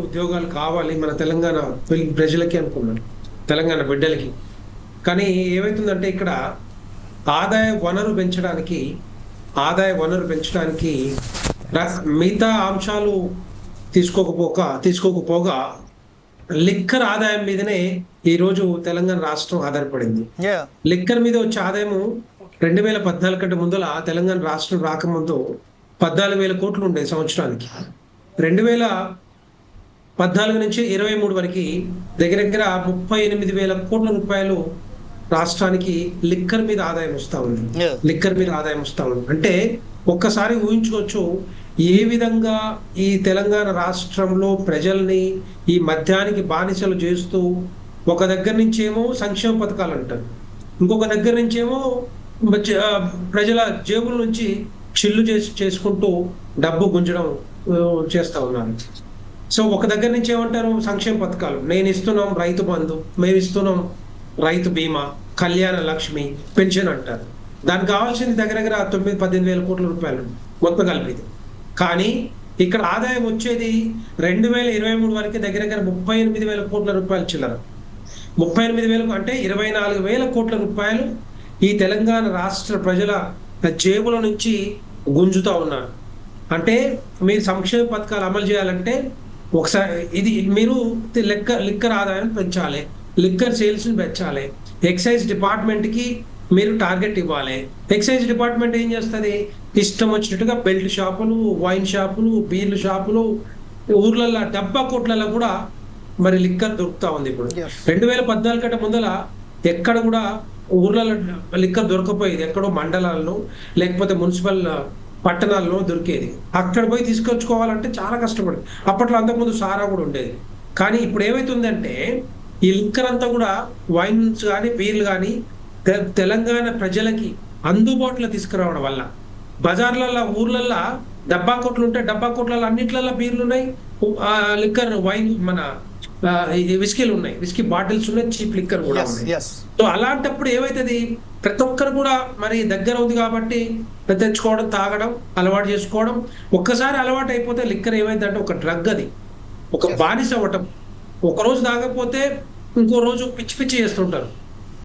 ఉద్యోగాలు కావాలి మన తెలంగాణ ప్రజలకి అనుకున్నాను, తెలంగాణ బిడ్డలకి. కానీ ఏమైతుందంటే ఇక్కడ ఆదాయ వనరు పెంచడానికి ఆదాయ వనరు పెంచడానికి మిగతా అంశాలు తీసుకోకపోగా లిక్కర్ ఆదాయం మీదనే ఈ రోజు తెలంగాణ రాష్ట్రం ఆధారపడింది. లిక్కర్ మీద వచ్చే ఆదాయము 2014 కంటే ముందల తెలంగాణ రాష్ట్రం రాకముందు 14,000 కోట్లు ఉండే సంవత్సరానికి. 2014 నుంచి 23 వరకు దగ్గర 38,000 కోట్ల రూపాయలు రాష్ట్రానికి లిక్కర్ మీద ఆదాయం వస్తా ఉంది. లిక్కర్ మీద ఆదాయం వస్తా ఉంది అంటే ఒక్కసారి ఊహించుకోవచ్చు ఏ విధంగా ఈ తెలంగాణ రాష్ట్రంలో ప్రజల్ని ఈ మద్యానికి బానిసలు చేస్తూ ఒక దగ్గర నుంచేమో సంక్షేమ పథకాలు అంటారు, ఇంకొక దగ్గర నుంచేమో ప్రజల జేబుల నుంచి చిల్లు చేసుకుంటూ డబ్బు గుంజడం చేస్తా ఉన్నారు. సో ఒక దగ్గర నుంచి ఏమంటారు సంక్షేమ పథకాలు, నేను ఇస్తున్నాం రైతు బంధు, మేము ఇస్తున్నాం రైతు బీమా, కళ్యాణ లక్ష్మి, పెన్షన్ అంటారు. దానికి కావాల్సింది దగ్గర 9-18 వేల కోట్ల రూపాయలు మొత్తం కలిపేది. కానీ ఇక్కడ ఆదాయం వచ్చేది 2023 వరకు దగ్గర 38,000 కోట్ల రూపాయలు చిల్లర. 38,000 అంటే 24,000 కోట్ల రూపాయలు ఈ తెలంగాణ రాష్ట్ర ప్రజల జేబుల నుంచి గుంజుతా ఉన్నారు. అంటే మీరు సంక్షేమ పథకాలు అమలు చేయాలంటే ఒకసారి ఇది మీరు లిక్కర్ ఆదాయం పెంచాలి, లిక్కర్ సేల్స్ ని పెంచాలి, ఎక్సైజ్ డిపార్ట్మెంట్ కి మీరు టార్గెట్ ఇవ్వాలి. ఎక్సైజ్ డిపార్ట్మెంట్ ఏం చేస్తుంది, ఇష్టం వచ్చినట్టుగా బెల్ట్ షాపులు, వైన్ షాపులు, బీర్లు షాపులు, ఊర్లలో డబ్బా కొట్లలో కూడా మరి లిక్కర్ దొరుకుతా ఉంది. ఇప్పుడు 2014 కంటే ముందల ఎక్కడ కూడా ఊర్లలో లిక్కర్ దొరకపోయేది, ఎక్కడో మండలాల్లో లేకపోతే మున్సిపల్ పట్టణాల్లో దొరికేది. అక్కడ పోయి తీసుకొచ్చుకోవాలంటే చాలా కష్టపడి, అప్పట్లో అంతకుముందు సారా కూడా ఉండేది. కానీ ఇప్పుడు ఏమైతుందంటే ఈ లిక్కర్ అంతా కూడా వైన్స్ కానీ బీర్లు కానీ తెలంగాణ ప్రజలకి అందుబాటులో తీసుకురావడం వల్ల బజార్లలో ఊర్లల్లో డబ్బా కొట్లు ఉంటే డబ్బా కొట్లలో అన్నిట్లలో బీర్లు ఉన్నాయి, లిక్కర్ వైన్ మన విస్కీలు ఉన్నాయి, విస్కీ బాటిల్స్ ఉన్నాయి, చీప్ లిక్కర్ కూడా ఉన్నాయి. సో అలాంటప్పుడు ఏమైతుంది ప్రతి ఒక్కరు కూడా మరి దగ్గర ఉంది కాబట్టి తెచ్చుకోవడం, తాగడం, అలవాటు చేసుకోవడం. ఒక్కసారి అలవాటు అయిపోతే లిక్కర్ ఏమైందంటే ఒక డ్రగ్, అది ఒక బానిస అవ్వటం. ఒక రోజు తాగకపోతే ఇంకో రోజు పిచ్చి పిచ్చి చేస్తుంటారు.